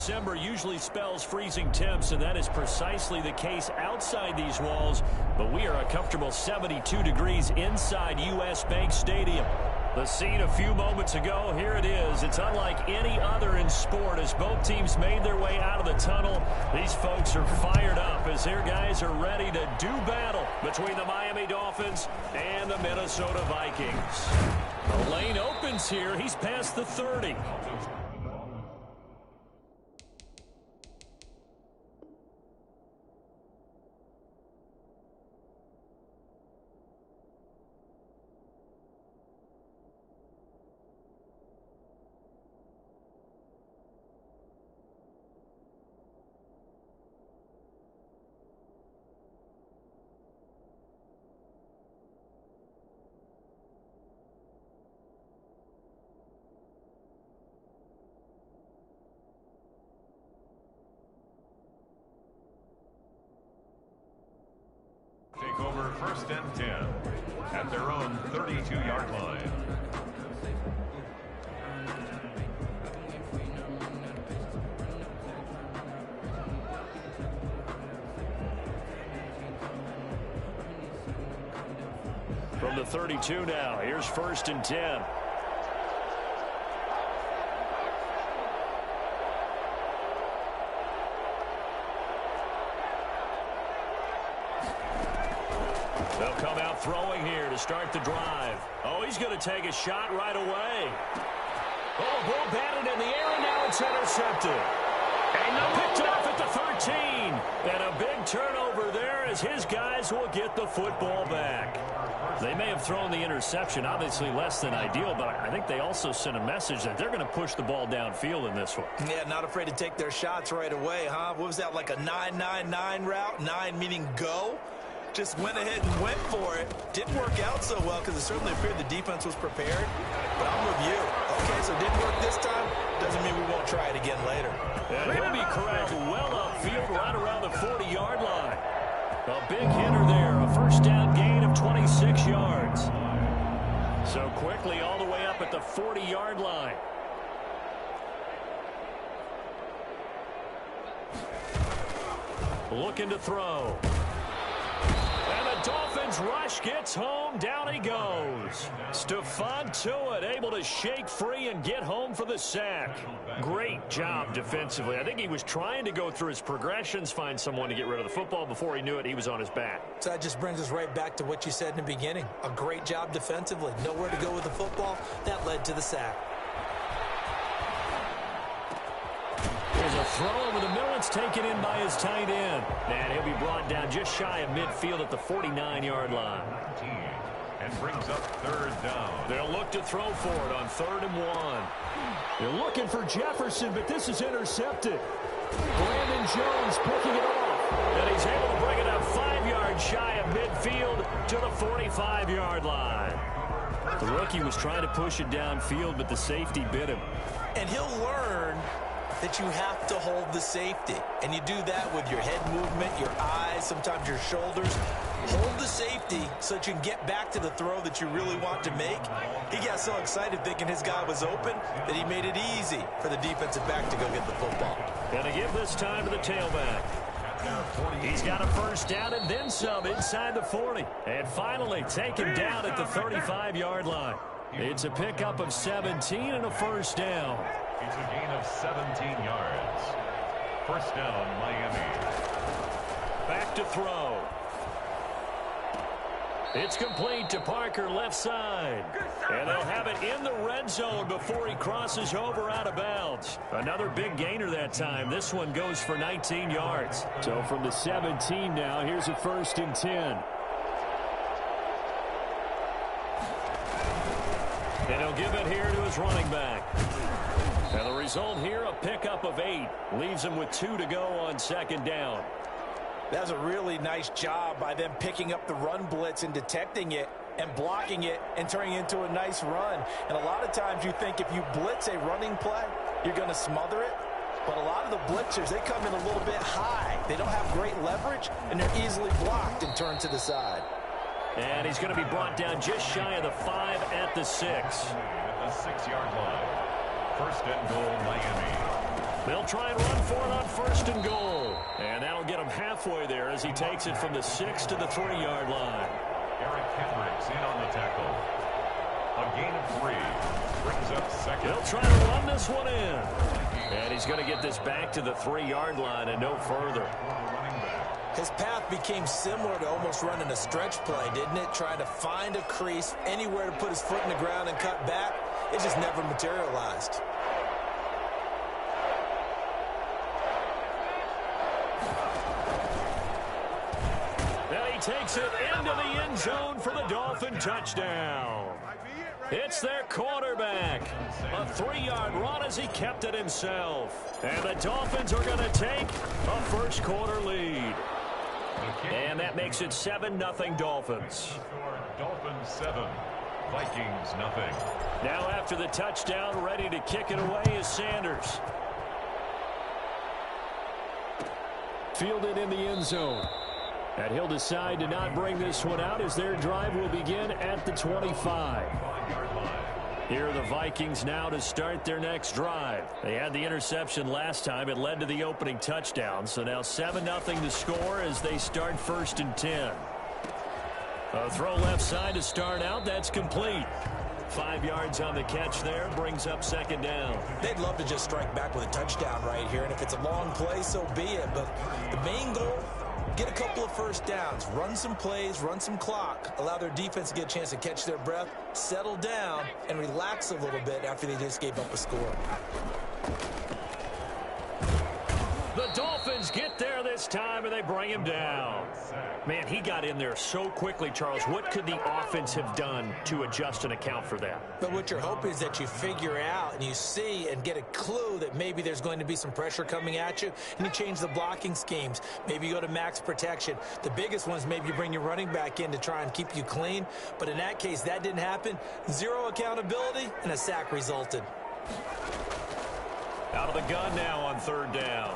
December usually spells freezing temps, and that is precisely the case outside these walls. But we are a comfortable 72 degrees inside U.S. Bank Stadium. The scene a few moments ago, here it is. It's unlike any other in sport as both teams made their way out of the tunnel. These folks are fired up as their guys are ready to do battle between the Miami Dolphins and the Minnesota Vikings. The lane opens here. He's past the 30. Take over 1st and 10 at their own 32-yard line. From the 32 now, here's 1st and 10. They'll come out throwing here to start the drive. Oh, he's going to take a shot right away. Oh, ball batted in the air, and now it's intercepted. And picked off at the 13. And a big turnover there as his guys will get the football back. They may have thrown the interception, obviously less than ideal, but I think they also sent a message that they're going to push the ball downfield in this one. Yeah, not afraid to take their shots right away, huh? What was that, like a 9-9-9 route? 9 meaning go? Just went ahead and went for it. Didn't work out so well because it certainly appeared the defense was prepared. But I'm with you. Okay, so it didn't work this time. Doesn't mean we won't try it again later. And he'll be corralled well upfield right around the 40-yard line. A big hitter there. A first down gain of 26 yards. So quickly all the way up at the 40-yard line. Looking to throw. Dolphins rush gets home. Down he goes. Stephon Tuitt able to shake free and get home for the sack. Great job defensively. I think he was trying to go through his progressions, find someone to get rid of the football. Before he knew it, he was on his back. So that just brings us right back to what you said in the beginning. A great job defensively. Nowhere to go with the football. That led to the sack. There's a throw over the middle. It's taken in by his tight end. And he'll be brought down just shy of midfield at the 49-yard line. And brings up 3rd down. They'll look to throw for it on 3rd and 1. They're looking for Jefferson, but this is intercepted. Brandon Jones picking it off. And he's able to bring it up 5 yards shy of midfield to the 45-yard line. The rookie was trying to push it downfield, but the safety bit him. And he'll learn that you have to hold the safety. And you do that with your head movement, your eyes, sometimes your shoulders. Hold the safety so that you can get back to the throw that you really want to make. He got so excited thinking his guy was open that he made it easy for the defensive back to go get the football. Going to give this time to the tailback. He's got a first down and then some inside the 40. And finally taken down at the 35-yard line. It's a pickup of 17 and a first down. It's a gain of 17 yards. 1st down, Miami. Back to throw. It's complete to Parker left side. And they'll have it in the red zone before he crosses over out of bounds. Another big gainer that time. This one goes for 19 yards. So from the 17 now, here's a 1st and 10. And he'll give it here to his running back. And the result here, a pickup of 8. Leaves him with 2 to go on 2nd down. That was a really nice job by them picking up the run blitz and detecting it and blocking it and turning it into a nice run. And a lot of times you think if you blitz a running play, you're going to smother it. But a lot of the blitzers, they come in a little bit high. They don't have great leverage, and they're easily blocked and turned to the side. And he's going to be brought down just shy of the 5 at the 6. At the 6-yard line. 1st and goal, Miami. They'll try and run for it on 1st and goal. And that'll get him halfway there as he takes it from the 6 to the 3-yard line. Eric Hendricks in on the tackle. A gain of 3. Brings up 2nd. They'll try to run this one in. And he's going to get this back to the 3-yard line and no further. His path became similar to almost running a stretch play, didn't it? Trying to find a crease, anywhere to put his foot in the ground and cut back. It just never materialized. And he takes it into the end zone for the Dolphin touchdown. It's their quarterback. A 3-yard run as he kept it himself. And the Dolphins are going to take a first-quarter lead. And that makes it 7-0 Dolphins. Dolphins 7, Vikings nothing. Now after the touchdown, ready to kick it away is Sanders. Fielded in the end zone. And he'll decide to not bring this one out as their drive will begin at the 25. Here are the Vikings now to start their next drive. They had the interception last time. It led to the opening touchdown. So now 7-0 to score as they start 1st and 10. A throw left side to start out. That's complete. 5 yards on the catch there. Brings up 2nd down. They'd love to just strike back with a touchdown right here. And if it's a long play, so be it. But the main goal, get a couple of first downs, run some plays, run some clock, allow their defense to get a chance to catch their breath, settle down, and relax a little bit after they just gave up a score. The Dolphins get there this time, and they bring him down. Man, he got in there so quickly, Charles. What could the offense have done to adjust and account for that? But what you're hoping is that you figure out and you see and get a clue that maybe there's going to be some pressure coming at you, and you change the blocking schemes. Maybe you go to max protection. The biggest one is maybe you bring your running back in to try and keep you clean. But in that case, that didn't happen. 0 accountability, and a sack resulted. Out of the gun now on 3rd down.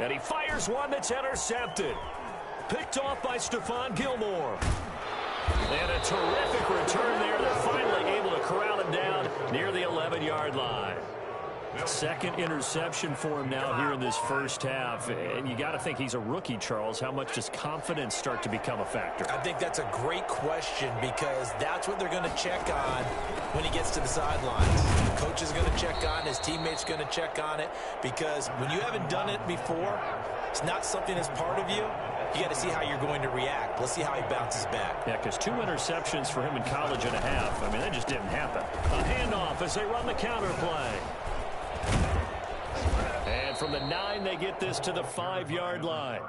And he fires one that's intercepted. Picked off by Stephon Gilmore. And a terrific return there. They're finally able to corral him down near the 11-yard line. 2nd interception for him now here in this first half. And you got to think he's a rookie, Charles. How much does confidence start to become a factor? I think that's a great question because that's what they're going to check on when he gets to the sidelines. The coach is going to check on, his teammates going to check on it because when you haven't done it before, it's not something that's part of you. You got to see how you're going to react. Let's see how he bounces back. Yeah, because 2 interceptions for him in college and a half. I mean, that just didn't happen. A handoff as they run the counter play. And from the 9, they get this to the 5-yard line.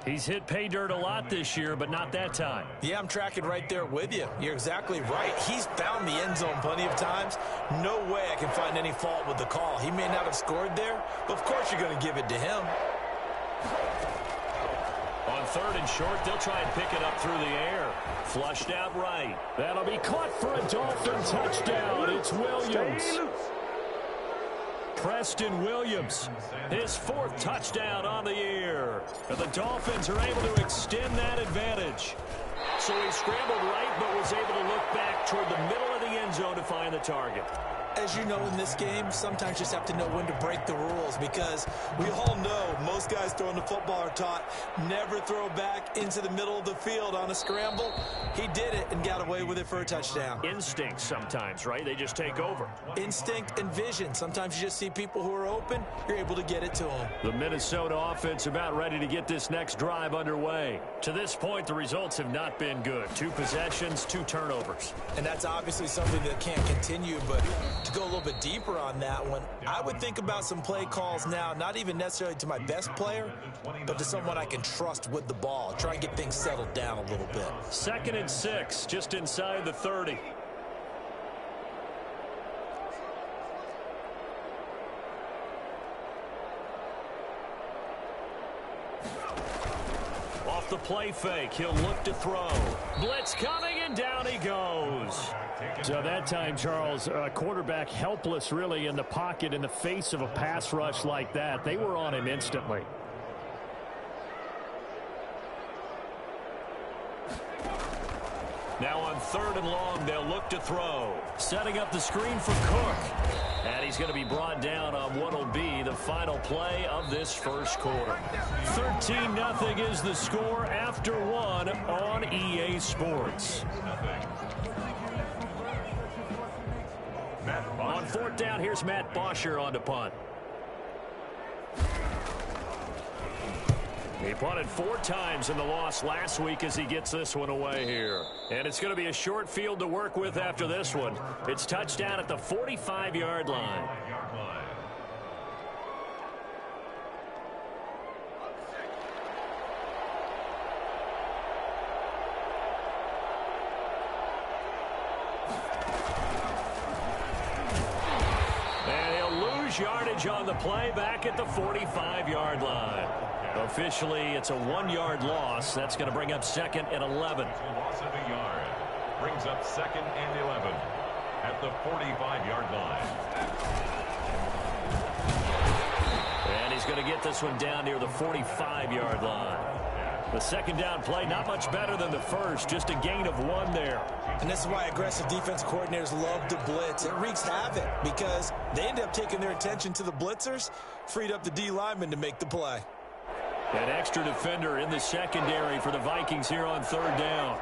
He's hit pay dirt a lot this year, but not that time. Yeah, I'm tracking right there with you. You're exactly right. He's found the end zone plenty of times. No way I can find any fault with the call. He may not have scored there, but of course you're going to give it to him. On 3rd and short, they'll try and pick it up through the air. Flushed out right. That'll be caught for a Dolphin touchdown. It's Williams. Preston Williams, his 4th touchdown on the year. And the Dolphins are able to extend that advantage. So he scrambled right, but was able to look back toward the middle of the end zone to find the target. As you know, in this game, sometimes you just have to know when to break the rules because we all know most guys throwing the football are taught never throw back into the middle of the field on a scramble. He did it and got away with it for a touchdown. Instinct sometimes, right? They just take over. Instinct and vision. Sometimes you just see people who are open, you're able to get it to them. The Minnesota offense about ready to get this next drive underway. To this point, the results have not been good. 2 possessions, 2 turnovers. And that's obviously something that can't continue, but to go a little bit deeper on that one, I would think about some play calls now, not even necessarily to my best player, but to someone I can trust with the ball. Try and get things settled down a little bit. 2nd and 6, just inside the 30. Off the play fake, he'll look to throw. Blitz coming, and down he goes. So that time, Charles, quarterback helpless really in the pocket in the face of a pass rush like that. They were on him instantly. Now on 3rd and long, they'll look to throw. Setting up the screen for Cook. And he's going to be brought down on what will be the final play of this first quarter. 13-0 is the score after 1 on EA Sports. On 4th down, here's Matt Bosher on to punt. He punted 4 times in the loss last week as he gets this one away here. And it's going to be a short field to work with after this one. It's touchdown at the 45-yard line. And he'll lose yardage on the play back at the 45-yard line. Officially, it's a 1-yard loss. That's going to bring up 2nd and 11. Loss of a yard. Brings up 2nd and 11 at the 45-yard line. And he's going to get this one down near the 45-yard line. The 2nd down play, not much better than the first, just a gain of 1 there. And this is why aggressive defense coordinators love to blitz. It wreaks havoc because they end up taking their attention to the blitzers, freed up the D lineman to make the play. An extra defender in the secondary for the Vikings here on 3rd down.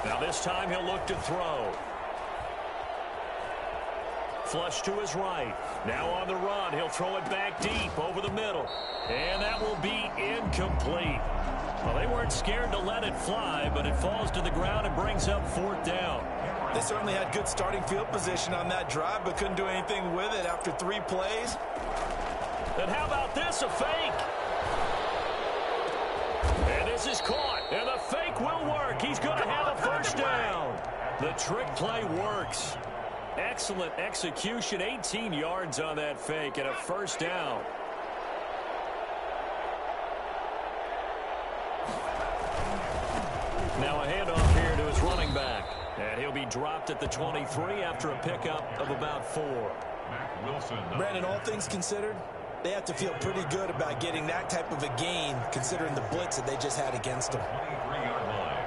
Now this time he'll look to throw. Flush to his right. Now on the run, he'll throw it back deep over the middle. And that will be incomplete. Well, they weren't scared to let it fly, but it falls to the ground and brings up 4th down. They certainly had good starting field position on that drive, but couldn't do anything with it after 3 plays. And how about this, a fake? And this is caught, and the fake will work. He's going to have a 1st down. The trick play works. Excellent execution, 18 yards on that fake, and a 1st down. Now a handoff here to his running back. And he'll be dropped at the 23 after a pickup of about 4. Brandon, all things considered, they have to feel pretty good about getting that type of a gain, considering the blitz that they just had against them. 23-yard line.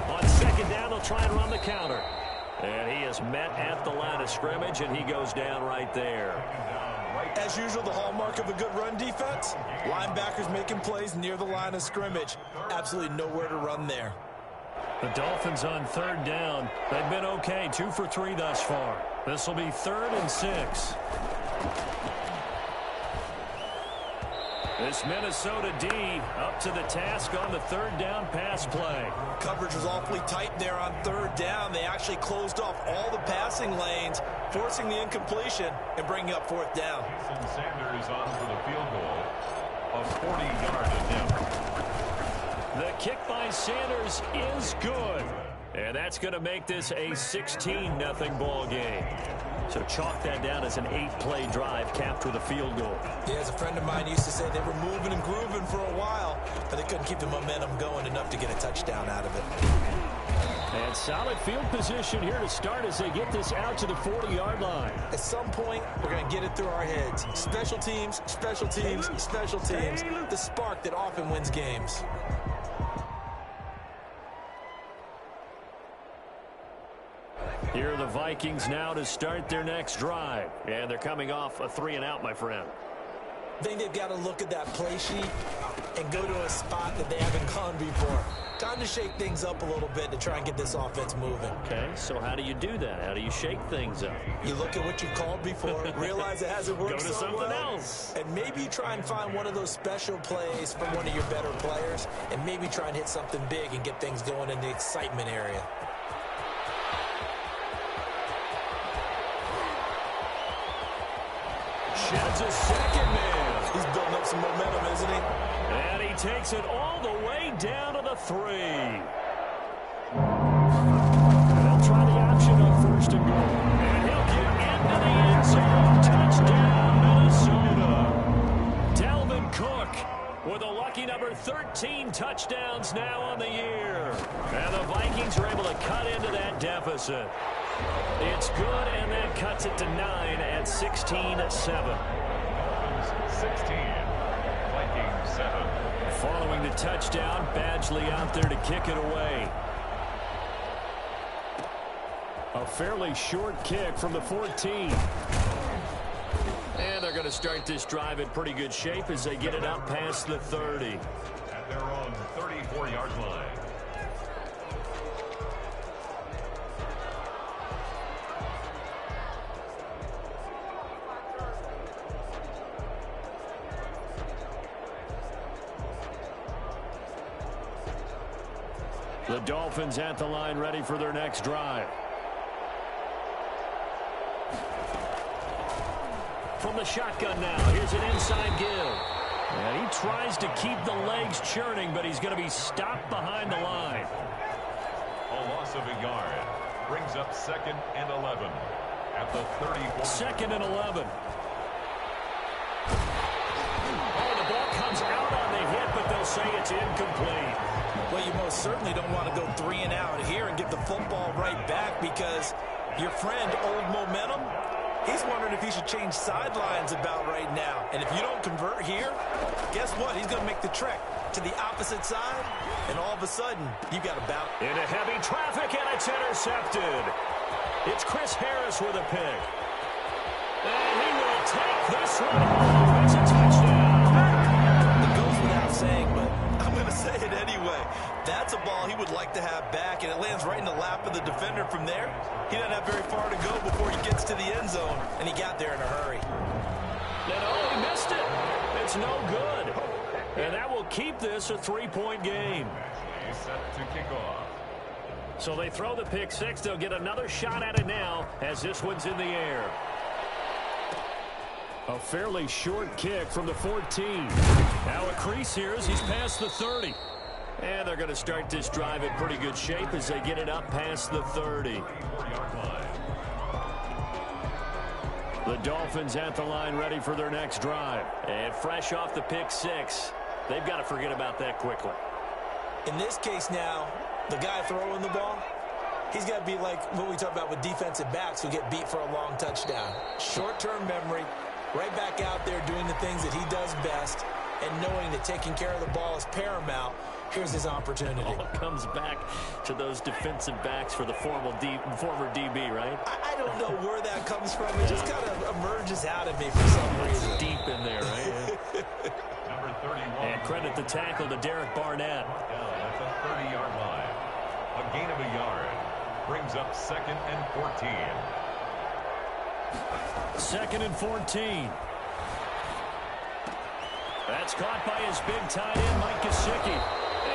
On 2nd down, they'll try and run the counter. And he is met at the line of scrimmage, and he goes down right there. As usual, the hallmark of a good run defense, linebackers making plays near the line of scrimmage. Absolutely nowhere to run there. The Dolphins on 3rd down. They've been okay, 2 for 3 thus far. This will be 3rd and 6. This Minnesota D up to the task on the 3rd down pass play. Coverage was awfully tight there on 3rd down. They actually closed off all the passing lanes, forcing the incompletion and bringing up 4th down. Sanders on for the field goal of 40-yard attempt. The kick by Sanders is good. And that's going to make this a 16-0 ball game. So chalk that down as an 8-play drive capped with a field goal. Yeah, as a friend of mine used to say, they were moving and grooving for a while, but they couldn't keep the momentum going enough to get a touchdown out of it. And solid field position here to start as they get this out to the 40-yard line. At some point, we're going to get it through our heads. Special teams, special teams, special teams. The spark that often wins games. Here are the Vikings now to start their next drive. And they're coming off a 3-and-out, my friend. I think they've got to look at that play sheet and go to a spot that they haven't gone before. Time to shake things up a little bit to try and get this offense moving. Okay, so how do you do that? How do you shake things up? You look at what you've called before, realize it hasn't worked Go to so something well, else. and maybe try and find one of those special plays from one of your better players, and maybe try and hit something big and get things going in the excitement area. Sheds a second man. He's building up some momentum, isn't he? And he takes it all the way down to the 3. And they'll try the option on 1st and goal. And he'll get into the end zone. Touchdown, Minnesota. Dalvin Cook with a lucky number 13 touchdowns now on the year. And the Vikings are able to cut into that deficit. It's good, and that cuts it to 9 at 16-7. 16. Vikings 7. Following the touchdown, Badgley out there to kick it away. A fairly short kick from the 14. And they're going to start this drive in pretty good shape as they get it up past the 30. At their own 34-yard line. The Dolphins at the line ready for their next drive. From the shotgun now, here's an inside give. And he tries to keep the legs churning, but he's going to be stopped behind the line. A loss of a yard brings up 2nd and 11 at the 34. 2nd and 11. Oh, the ball comes out on the hit, but they'll say it's incomplete. Well, you most certainly don't want to go 3 and out here and get the football right back because your friend, Old Momentum, he's wondering if he should change sidelines about right now. And if you don't convert here, guess what? He's going to make the trek to the opposite side, and all of a sudden, you got a bounce. Into heavy traffic, and it's intercepted. It's Chris Harris with a pick. And he will take this one home. It's a touchdown. It goes without saying, but I'm going to say it anyway. That's a ball he would like to have back, and it lands right in the lap of the defender from there. He doesn't have very far to go before he gets to the end zone, and he got there in a hurry. And oh, he missed it. It's no good. And that will keep this a 3-point game. He's set to kick off. So they throw the pick six. They'll get another shot at it now as this one's in the air. A fairly short kick from the 14. Now a crease here as he's past the 30. And they're going to start this drive in pretty good shape as they get it up past the 30. The Dolphins at the line ready for their next drive. And fresh off the pick six, they've got to forget about that quickly. In this case now, the guy throwing the ball, he's got to be like what we talk about with defensive backs who get beat for a long touchdown. Short-term memory, right back out there doing the things that he does best, and knowing that taking care of the ball is paramount. Here's his opportunity. All comes back to those defensive backs for the former DB, right? I don't know where that comes from. It just kind of emerges out of me for some reason. It's deep in there, right? Number 31. And credit the tackle to Derek Barnett. That's a 30-yard line. A gain of a yard brings up 2nd and 14. 2nd and 14. That's caught by his big tight end, Mike Gesicki.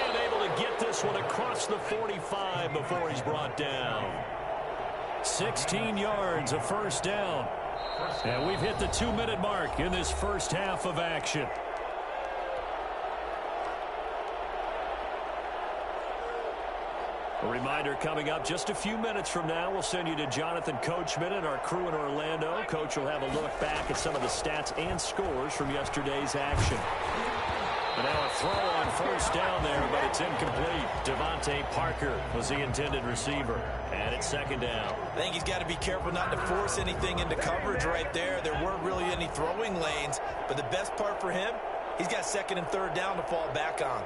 And able to get this one across the 45 before he's brought down. 16 yards, a first down. And we've hit the 2-minute mark in this first half of action. A reminder coming up just a few minutes from now, we'll send you to Jonathan Coachman and our crew in Orlando. Coach will have a look back at some of the stats and scores from yesterday's action. But now a throw on first down there, but it's incomplete. Devontae Parker was the intended receiver. And it's 2nd down. I think he's got to be careful not to force anything into coverage right there. There weren't really any throwing lanes. But the best part for him, he's got 2nd and 3rd down to fall back on.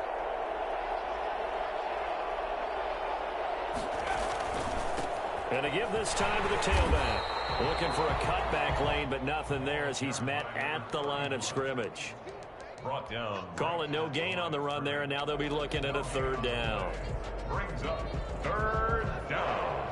And to give this time to the tailback. Looking for a cutback lane, but nothing there as he's met at the line of scrimmage. Brought down. Calling no gain on the run there, and now they'll be looking at a 3rd down. Brings up 3rd down.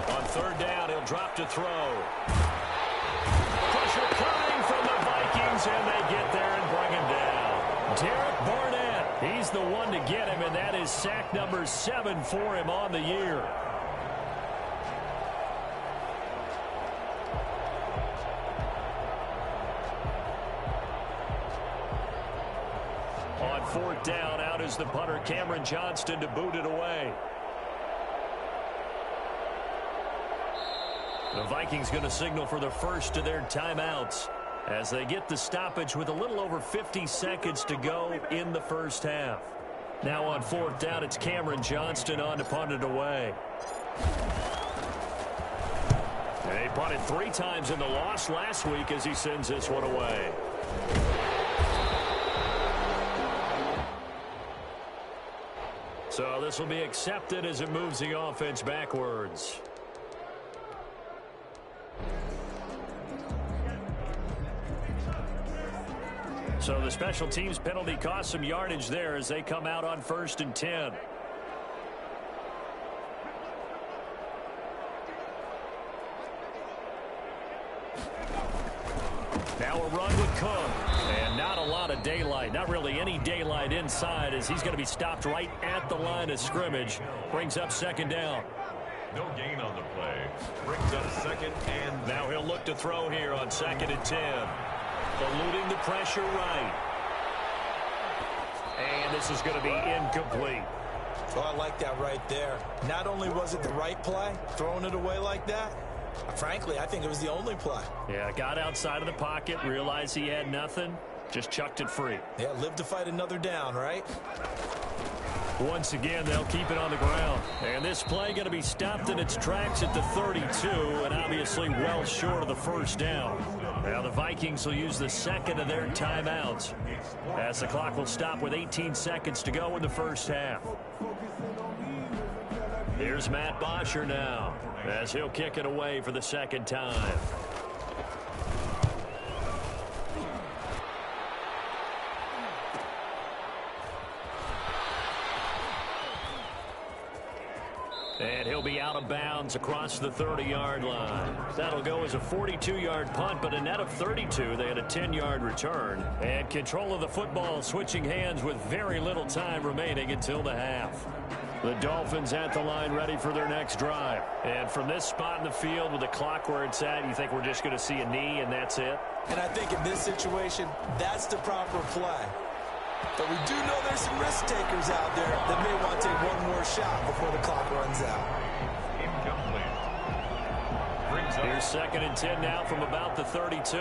On 3rd down, he'll drop to throw. Pressure coming from the Vikings, and they get there and bring him down. Derek Barnett, he's the one to get him, and that is sack number 7 for him on the year. On 4th down, out is the punter, Cameron Johnston, to boot it away. The Vikings going to signal for the first of their timeouts as they get the stoppage with a little over 50 seconds to go in the first half. Now on 4th down, it's Cameron Johnston on to punt it away. He punted 3 times in the loss last week as he sends this one away. So this will be accepted as it moves the offense backwards. So the special teams penalty cost some yardage there as they come out on 1st and 10. Now a run with Cook. And not a lot of daylight. Not really any daylight inside as he's going to be stopped right at the line of scrimmage. Brings up 2nd down. No gain on the play. Brings up 2nd and... Now he'll look to throw here on 2nd and 10. Eluding the pressure right. And this is going to be incomplete. Oh, I like that right there. Not only was it the right play, throwing it away like that, frankly, I think it was the only play. Yeah, got outside of the pocket, realized he had nothing, just chucked it free. Yeah, live to fight another down, right? Once again, they'll keep it on the ground. And this play going to be stopped in its tracks at the 32, and obviously well short of the 1st down. Now the Vikings will use the 2nd of their timeouts as the clock will stop with 18 seconds to go in the 1st half. Here's Matt Bosher now as he'll kick it away for the 2nd time. And he'll be out of bounds across the 30-yard line. That'll go as a 42-yard punt, but a net of 32. They had a 10-yard return. And control of the football switching hands with very little time remaining until the half. The Dolphins at the line ready for their next drive. And from this spot in the field with the clock where it's at, you think we're just going to see a knee and that's it? And I think in this situation, that's the proper play. But we do know there's some risk takers out there that may want to take one more shot before the clock runs out. Incomplete. Here's 2nd and 10 now from about the 32.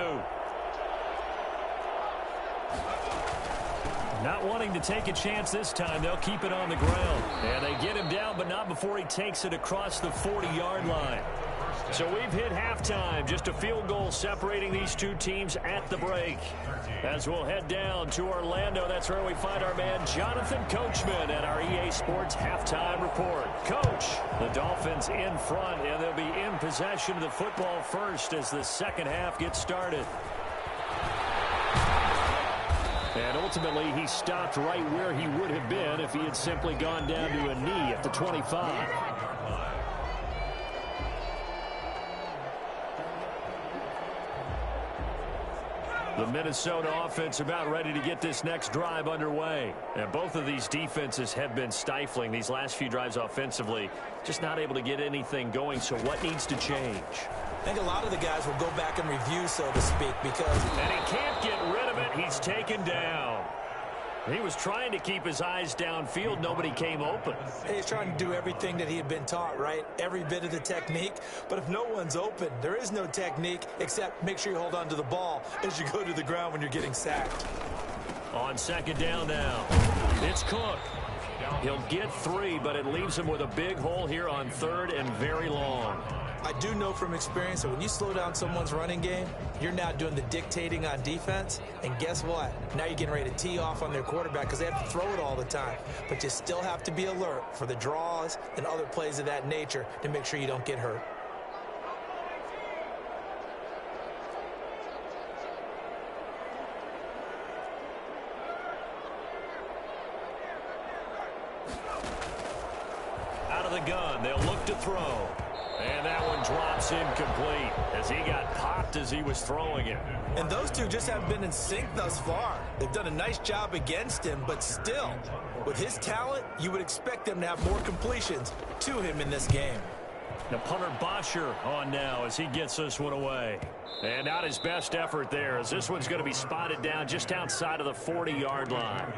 Not wanting to take a chance this time, they'll keep it on the ground. And they get him down, but not before he takes it across the 40-yard line. So we've hit halftime. Just a field goal separating these two teams at the break. As we'll head down to Orlando, that's where we find our man Jonathan Coachman at our EA Sports Halftime Report. Coach, the Dolphins in front, and they'll be in possession of the football first as the 2nd half gets started. And ultimately, he stopped right where he would have been if he had simply gone down to a knee at the 25. The Minnesota offense about ready to get this next drive underway. And both of these defenses have been stifling these last few drives offensively. Just not able to get anything going. So what needs to change? I think a lot of the guys will go back and review, so to speak, because... And he can't get rid of it. He's taken down. He was trying to keep his eyes downfield. Nobody came open. He's trying to do everything that he had been taught, right? Every bit of the technique. But if no one's open, there is no technique except make sure you hold on to the ball as you go to the ground when you're getting sacked. On 2nd down now, it's Cook. He'll get 3, but it leaves him with a big hole here on 3rd and very long. I do know from experience that when you slow down someone's running game, you're now doing the dictating on defense. And guess what? Now you're getting ready to tee off on their quarterback because they have to throw it all the time. But you still have to be alert for the draws and other plays of that nature to make sure you don't get hurt. Out of the gun, they'll look to throw. And that one drops incomplete as he got popped as he was throwing it. And those two just haven't been in sync thus far. They've done a nice job against him, but still, with his talent, you would expect them to have more completions to him in this game. The punter Bosher on now as he gets this one away. And not his best effort there as this one's going to be spotted down just outside of the 40-yard line.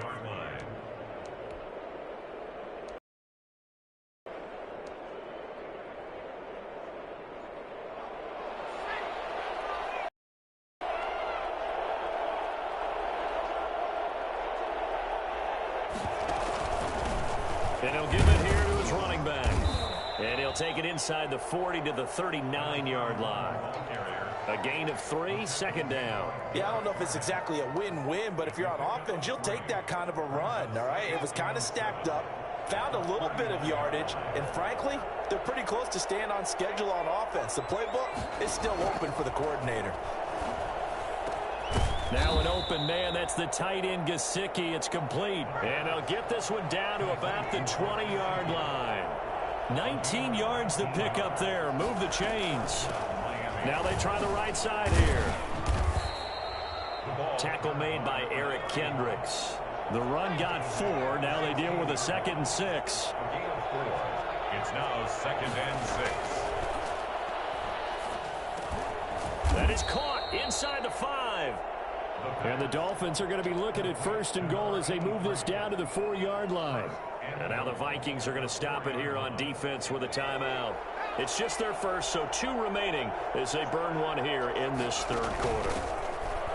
And he'll give it here to his running back. And he'll take it inside the 40 to the 39-yard line. A gain of 3, second down. Yeah, I don't know if it's exactly a win-win, but if you're on offense, you'll take that kind of a run, all right? It was kind of stacked up, found a little bit of yardage, and frankly, they're pretty close to staying on schedule on offense. The playbook is still open for the coordinator. Now an open man. That's the tight end, Gesicki. It's complete. And they'll get this one down to about the 20-yard line. 19 yards to pick up there. Move the chains. Now they try the right side here. Tackle made by Eric Kendricks. The run got 4. Now they deal with a 2nd and 6. It's now 2nd and 6. That is caught inside the 5. And the Dolphins are going to be looking at 1st and goal as they move this down to the 4-yard line. And now the Vikings are going to stop it here on defense with a timeout. It's just their first, so 2 remaining as they burn one here in this 3rd quarter.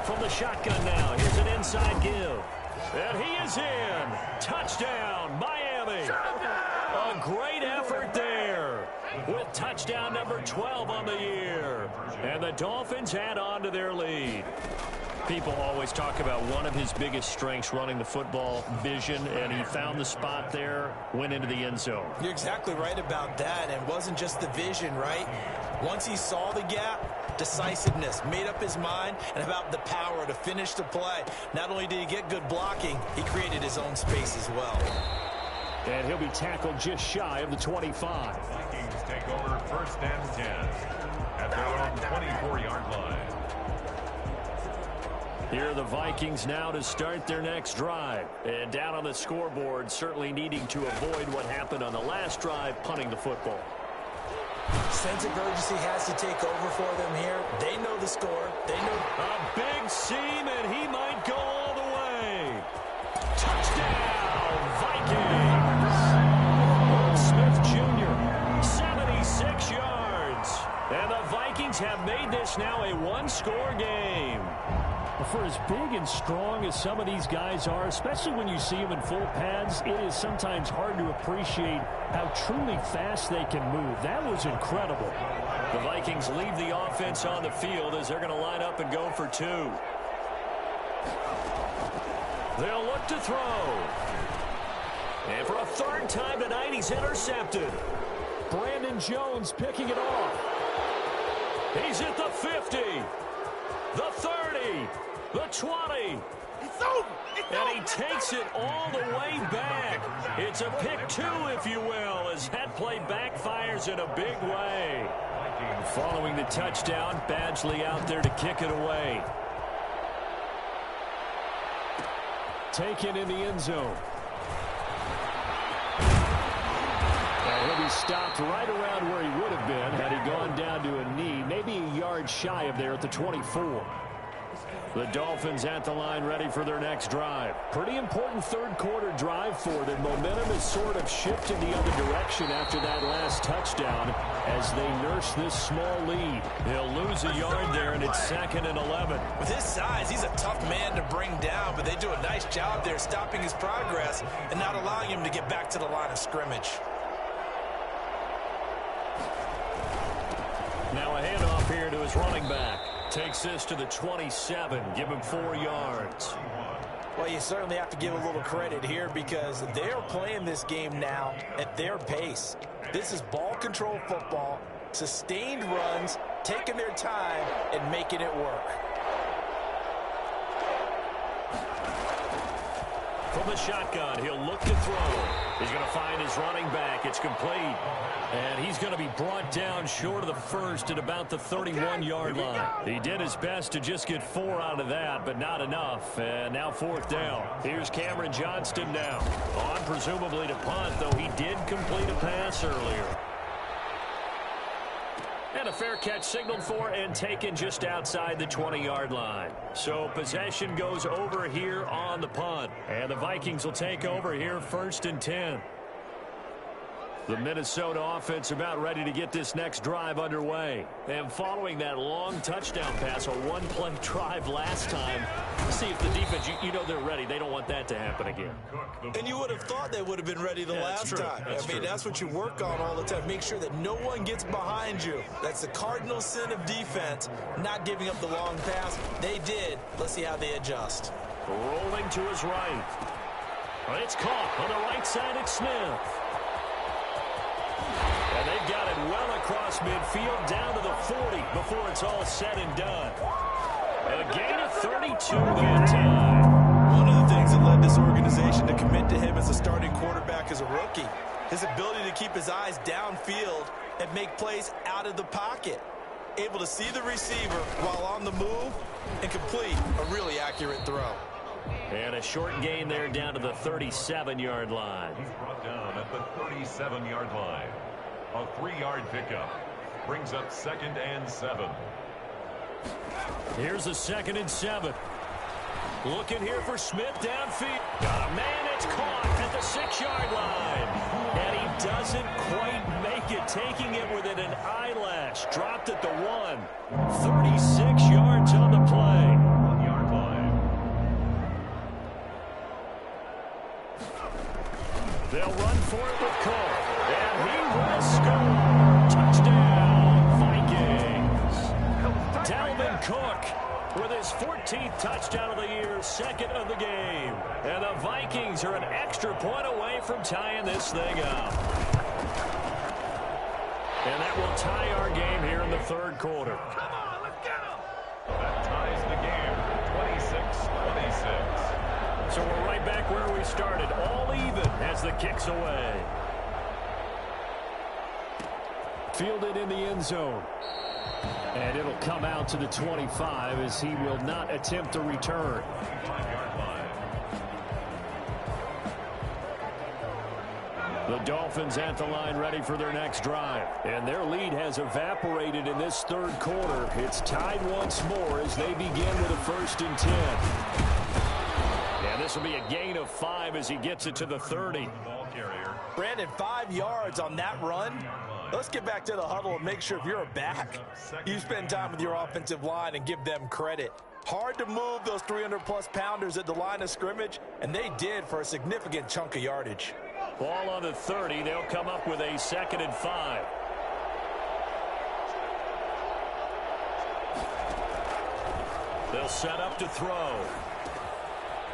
From the shotgun now, here's an inside give. And he is in. Touchdown, Miami. A great effort there with touchdown number 12 on the year. And the Dolphins add on to their lead. People always talk about one of his biggest strengths running the football, vision, and he found the spot there, went into the end zone. You're exactly right about that, and it wasn't just the vision, right? Once he saw the gap, decisiveness, made up his mind, and about the power to finish the play. Not only did he get good blocking, he created his own space as well. And he'll be tackled just shy of the 25. Vikings take over 1st and 10 at their own 24-yard line. Here are the Vikings now to start their next drive. And down on the scoreboard, certainly needing to avoid what happened on the last drive, punting the football. Sense of urgency has to take over for them here. They know the score. They know. A big seam, and he might go all the way. Touchdown, Vikings. Earl Smith Jr., 76 yards. And the Vikings have made this now a one-score game. For as big and strong as some of these guys are, especially when you see them in full pads, it is sometimes hard to appreciate how truly fast they can move. That was incredible. The Vikings leave the offense on the field as they're going to line up and go for 2. They'll look to throw. And for a 3rd time tonight, he's intercepted. Brandon Jones picking it off. He's at the 50, the 30, the 20. It's over. And he takes it all the way back. It's a pick 2, if you will, as that play backfires in a big way. Following the touchdown, Badgley out there to kick it away. Taken in the end zone. And he'll be stopped right around where he would have been had he gone down to a knee, maybe a yard shy of there at the 24. The Dolphins at the line ready for their next drive. Pretty important 3rd quarter drive for them. Momentum has sort of shifted the other direction after that last touchdown as they nurse this small lead. They'll lose a yard there, and it's 2nd and 11. With his size, he's a tough man to bring down, but they do a nice job there stopping his progress and not allowing him to get back to the line of scrimmage. Now a handoff here to his running back. Takes this to the 27. Give him 4 yards. Well, you certainly have to give a little credit here because they're playing this game now at their pace. This is ball control football, sustained runs, taking their time, and making it work. From the shotgun, he'll look to throw. He's going to find his running back. It's complete. And he's going to be brought down short of the 1st at about the 31-yard line. He did his best to just get 4 out of that, but not enough. And now 4th down. Here's Cameron Johnston now. On presumably to punt, though he did complete a pass earlier. And a fair catch signaled for and taken just outside the 20-yard line. So possession goes over here on the punt. And the Vikings will take over here 1st and 10. The Minnesota offense about ready to get this next drive underway. And following that long touchdown pass, a one-play drive last time, see if the defense, you know they're ready. They don't want that to happen again. And you would have thought they would have been ready the last time. That's what you work on all the time. Make sure that no one gets behind you. That's the cardinal sin of defense, not giving up the long pass. They did. Let's see how they adjust. Rolling to his right. It's caught on the right side. It's Smith. And they've got it well across midfield down to the 40 before it's all said and done. And a gain of 32 that time. One of the things that led this organization to commit to him as a starting quarterback as a rookie, his ability to keep his eyes downfield and make plays out of the pocket. Able to see the receiver while on the move and complete a really accurate throw. And a short gain there down to the 37-yard line. He's brought down at the 37-yard line. A 3-yard pickup brings up 2nd and 7. Here's a 2nd and 7. Looking here for Smith downfield. Got a man, it's caught at the 6-yard line. And he doesn't quite make it, taking it within an eyelash. Dropped at the 1. 36 yards on the play. 1-yard line. They'll run for it with Cook. And he will score. Touchdown, Vikings. Dalvin Cook with his 14th touchdown of the year, 2nd of the game. And the Vikings are an extra point away from tying this thing up. And that will tie our game here in the 3rd quarter. Come on, let's get him. That ties the game, 26-26. So we're right back where we started, all even as the kick's away. Fielded in the end zone. And it'll come out to the 25 as he will not attempt a return. 5-yard line. The Dolphins at the line ready for their next drive. And their lead has evaporated in this 3rd quarter. It's tied once more as they begin with a 1st and 10. And this will be a gain of 5 as he gets it to the 30. Brandon, 5 yards on that run. Let's get back to the huddle and make sure if you're a back, you spend time with your offensive line and give them credit. Hard to move those 300-plus pounders at the line of scrimmage, and they did for a significant chunk of yardage. Ball on the 30. They'll come up with a 2nd and 5. They'll set up to throw.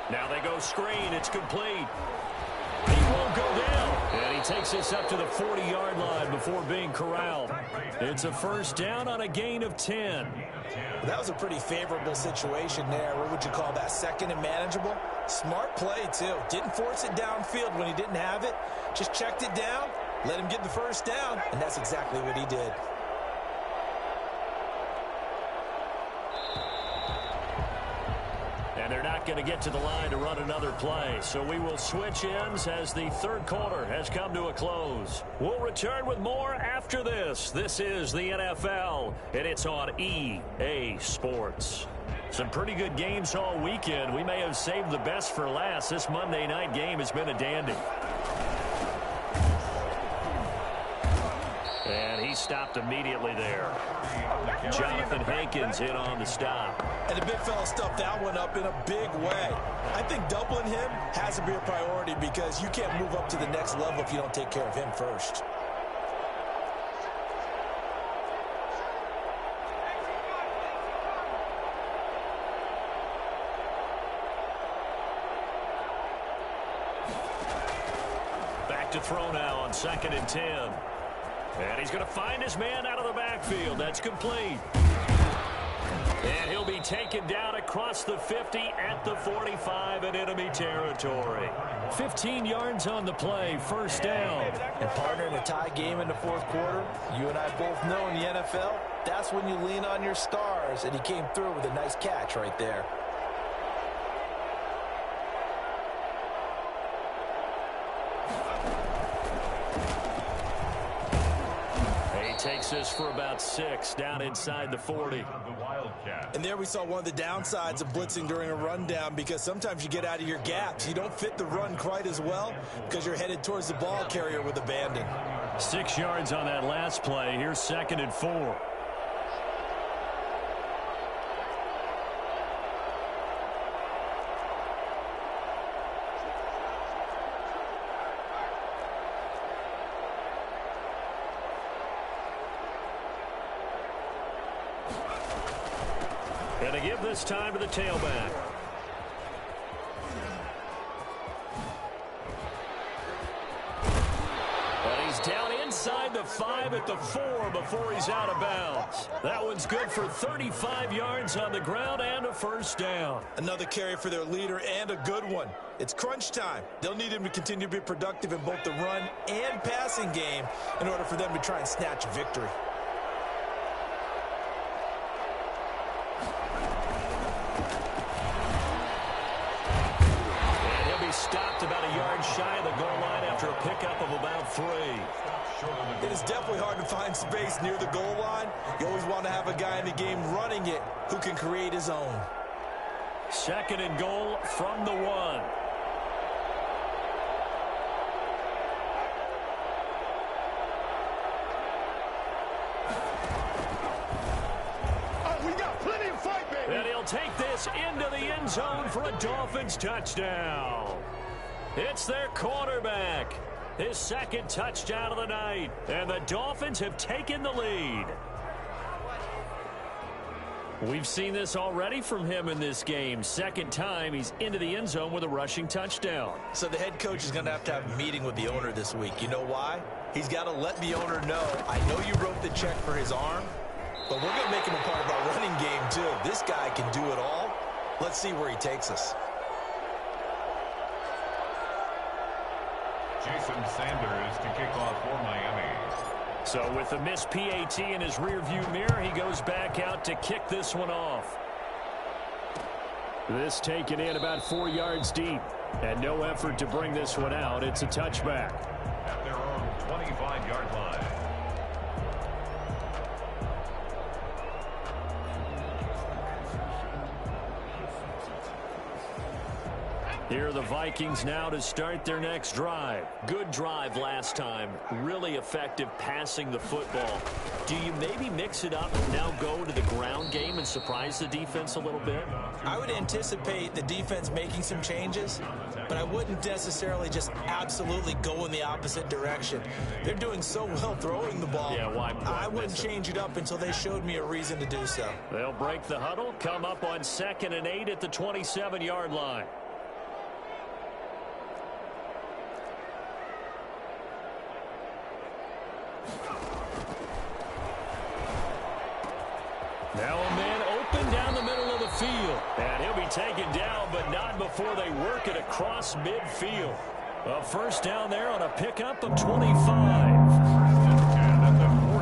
Now they go screen. It's complete. He won't go down. And he takes this up to the 40-yard line before being corralled. It's a 1st down on a gain of 10. That was a pretty favorable situation there. What would you call that? 2nd and manageable? Smart play, too. Didn't force it downfield when he didn't have it. Just checked it down, let him get the 1st down, and that's exactly what he did. And they're not going to get to the line to run another play. So we will switch ends as the 3rd quarter has come to a close. We'll return with more after this. This is the NFL, and it's on EA Sports. Some pretty good games all weekend. We may have saved the best for last. This Monday night game has been a dandy. And he stopped immediately there. Jonathan Hankins in on the stop. And the big fella stuffed that one up in a big way. I think doubling him has to be a priority because you can't move up to the next level if you don't take care of him first. Back to throw now on 2nd and 10. And he's going to find his man out of the backfield. That's complete. And he'll be taken down across the 50 at the 45 in enemy territory. 15 yards on the play, 1st down. And partner, in a tie game in the 4th quarter, you and I both know in the NFL, that's when you lean on your stars. And he came through with a nice catch right there. Takes this for about 6 down inside the 40. And there we saw one of the downsides of blitzing during a rundown because sometimes you get out of your gaps. You don't fit the run quite as well because you're headed towards the ball carrier with abandon. 6 yards on that last play. Here's 2nd and 4. And to give this time to the tailback. And he's down inside the 5 at the 4 before he's out of bounds. That one's good for 35 yards on the ground and a first down. Another carry for their leader and a good one. It's crunch time. They'll need him to continue to be productive in both the run and passing game in order for them to try and snatch a victory. Stopped about a yard shy of the goal line after a pickup of about 3. It is definitely hard to find space near the goal line. You always want to have a guy in the game running it who can create his own. 2nd and goal from the 1. We got plenty of fight, baby. And he'll take this into the end zone for a Dolphins touchdown. It's their quarterback. His 2nd touchdown of the night. And the Dolphins have taken the lead. We've seen this already from him in this game. 2nd time he's into the end zone with a rushing touchdown. So the head coach is going to have a meeting with the owner this week. You know why? He's got to let the owner know, I know you wrote the check for his arm, but we're going to make him a part of our running game too. This guy can do it all. Let's see where he takes us. Jason Sanders to kick off for Miami. So with a missed PAT in his rearview mirror, he goes back out to kick this one off. This taken in about 4 yards deep. And no effort to bring this one out. It's a touchback. At their own 25-yard line. Here are the Vikings now to start their next drive. Good drive last time. Really effective passing the football. Do you maybe mix it up and now go to the ground game and surprise the defense a little bit? I would anticipate the defense making some changes, but I wouldn't necessarily just absolutely go in the opposite direction. They're doing so well throwing the ball. Yeah, why I wouldn't change it up until they showed me a reason to do so. They'll break the huddle, come up on 2nd and 8 at the 27-yard line. Now a man open down the middle of the field. And he'll be taken down, but not before they work it across midfield. A first down there on a pickup of 25.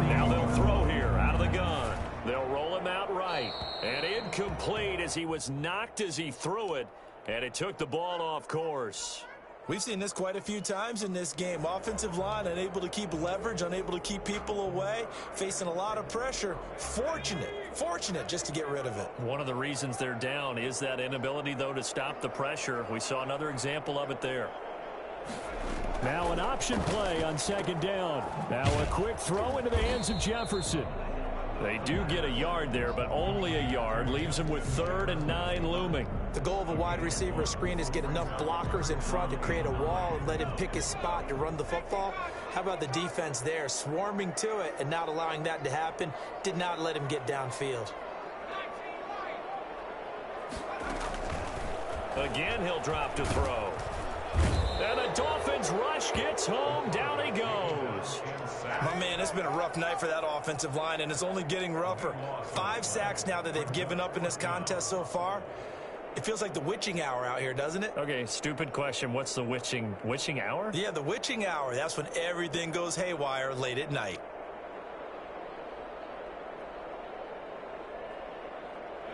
Now they'll throw here out of the gun. They'll roll him out right. And incomplete as he was knocked as he threw it. And it took the ball off course. We've seen this quite a few times in this game. Offensive line unable to keep leverage, unable to keep people away, facing a lot of pressure. Fortunate just to get rid of it. One of the reasons they're down is that inability, though, to stop the pressure. We saw another example of it there. Now an option play on 2nd down. Now a quick throw into the hands of Jefferson. They do get a yard there, but only a yard. Leaves them with 3rd and 9 looming. The goal of a wide receiver screen is get enough blockers in front to create a wall and let him pick his spot to run the football. How about the defense there, swarming to it and not allowing that to happen? Did not let him get downfield. Again, he'll drop to throw. And the Dolphins rush gets home. Down he goes. My man, it's been a rough night for that offensive line, and it's only getting rougher. 5 sacks now that they've given up in this contest so far. It feels like the witching hour out here, doesn't it? Okay, stupid question. What's the witching hour? Yeah, the witching hour. That's when everything goes haywire late at night.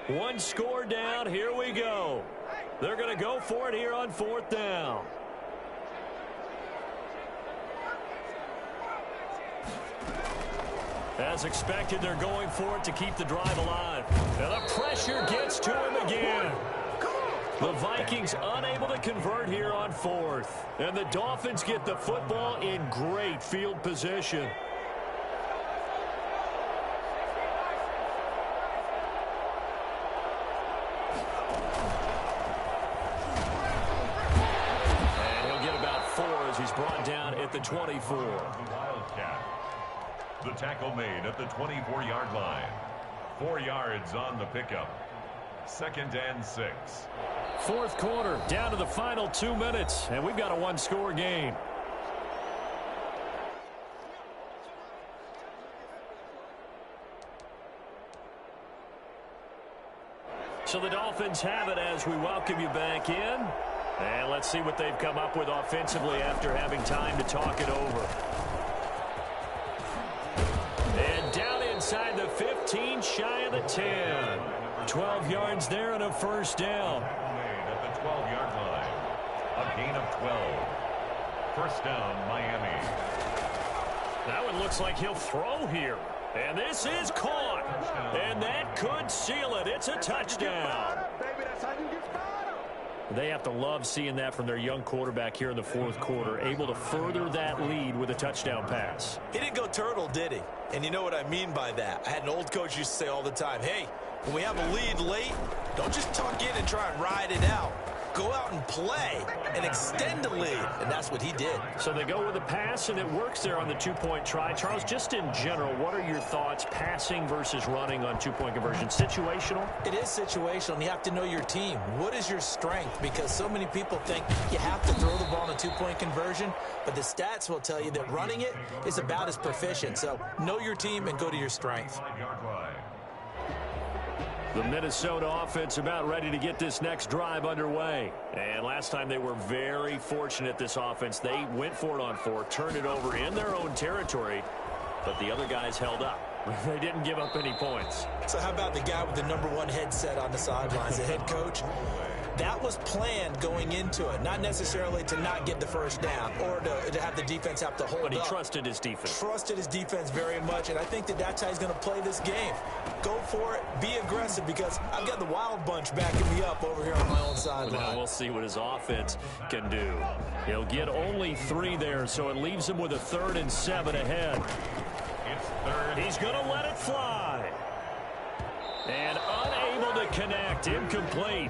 One score down. Here we go. They're going to go for it here on 4th down. As expected, they're going for it to keep the drive alive. And the pressure gets to him again. The Vikings unable to convert here on fourth. And the Dolphins get the football in great field position. He's brought down at the 24. The Wildcat. The tackle made at the 24-yard line. 4 yards on the pickup. 2nd and 6. Fourth quarter, down to the final 2 minutes, and we've got a one-score game. So the Dolphins have it as we welcome you back in. And let's see what they've come up with offensively after having time to talk it over. And down inside the 15, shy of the 10. 12 yards there and a first down. At the 12-yard line. A gain of 12. First down, Miami. That one looks like he'll throw here. And this is caught. And that could seal it. It's a touchdown. They have to love seeing that from their young quarterback here in the fourth quarter, able to further that lead with a touchdown pass. He didn't go turtle, did he? And you know what I mean by that. I had an old coach used to say all the time, hey, when we have a lead late, don't just tuck in and try and ride it out. Go out and play and extend the lead. And that's what he did. So they go with a pass, and it works there on the two-point try. Charles, just in general, what are your thoughts passing versus running on two-point conversion? Situational? It is situational, and you have to know your team. What is your strength? Because so many people think you have to throw the ball on a two-point conversion, but the stats will tell you that running it is about as proficient. So know your team and go to your strength. The Minnesota offense about ready to get this next drive underway. And last time they were very fortunate, this offense. They went for it on 4, turned it over in their own territory, but the other guys held up. They didn't give up any points. So how about the guy with the #1 headset on the sidelines, the head coach? That was planned going into it, not necessarily to not get the first down or to have the defense have to hold up. But he trusted his defense. Trusted his defense very much, and I think that that's how he's going to play this game. Go for it, be aggressive, because I've got the wild bunch backing me up over here on my own sideline. Now we'll see what his offense can do. He'll get only 3 there, so it leaves him with a 3rd and 7 ahead. He's going to let it fly. And unable to connect, incomplete.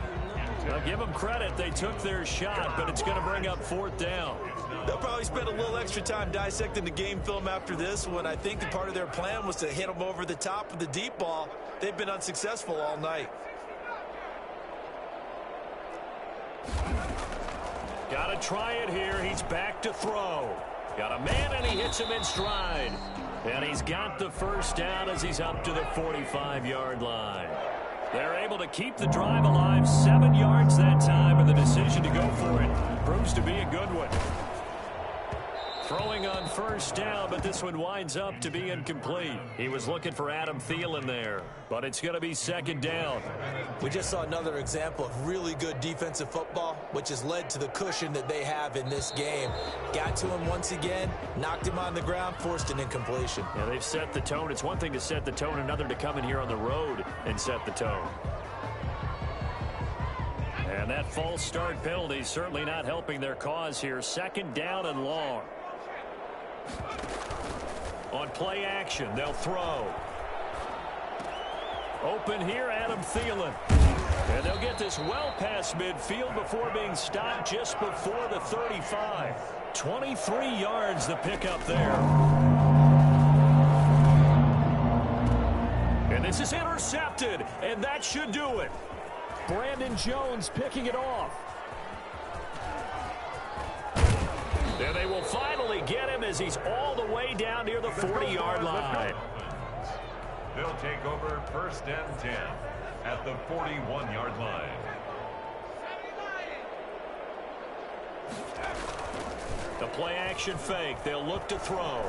I'll give them credit. They took their shot, but it's going to bring up 4th down. They'll probably spend a little extra time dissecting the game film after this one. I think that part of their plan was to hit them over the top of the deep ball. They've been unsuccessful all night. Got to try it here. He's back to throw. Got a man, and he hits him in stride. And he's got the first down as he's up to the 45-yard line. They're able to keep the drive alive, 7 yards that time, and the decision to go for it proves to be a good one. Throwing on first down, but this one winds up to be incomplete. He was looking for Adam Thielen there, but it's going to be 2nd down. We just saw another example of really good defensive football, which has led to the cushion that they have in this game. Got to him once again, knocked him on the ground, forced an incompletion. Yeah, they've set the tone. It's one thing to set the tone, another to come in here on the road and set the tone. And that false start penalty certainly not helping their cause here. 2nd down and long. On play action, they'll throw. Open here, Adam Thielen. And they'll get this well past midfield before being stopped just before the 35. 23 yards the pickup there. And this is intercepted, and that should do it. Brandon Jones picking it off. And they will finally get him as he's all the way down near the 40-yard line. They'll take over 1st and 10 at the 41-yard line. The play action fake. They'll look to throw.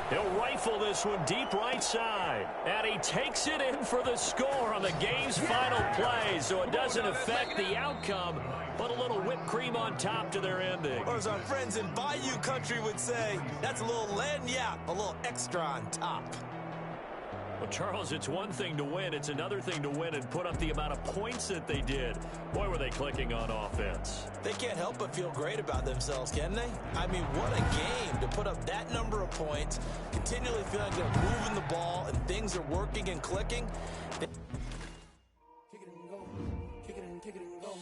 He'll rifle this one deep right side. And he takes it in for the score on the game's final play. So it doesn't affect the outcome, but a little whipped cream on top to their ending. Or as our friends in Bayou Country would say, that's a little lagniappe, a little extra on top. Well, Charles, it's one thing to win. It's another thing to win and put up the amount of points that they did. Boy, were they clicking on offense. They can't help but feel great about themselves, can they? I mean, what a game to put up that number of points, continually feeling like they're moving the ball and things are working and clicking. Kick it and go. Kick it and kick it and go.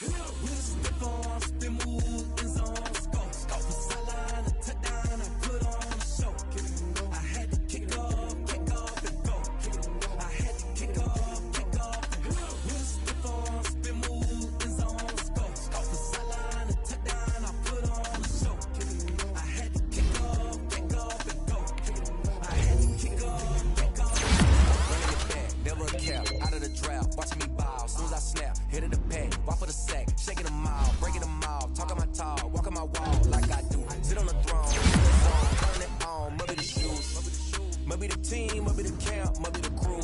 With a stiff on, spin move, in zones, go. From sideline to touchdown, I put on a show. Kick it and go. I had to kick off and go. Kick it and go. I had to kick off and go. With a stiff on, spin move, in zones, go. From sideline to touchdown, I put on a show. Kick it and go. I had to kick off and go. Kick it and go. I had to kick off. Running it back, never a cap, out of the draft, watching me bow, soon as I snap, hit of the pack, walk for the sack, shaking them out, breaking them out, talking my talk, walking my wall like I do, sit on the throne, turn it on, must be the shoes, must be the team, must be the camp, must be the crew,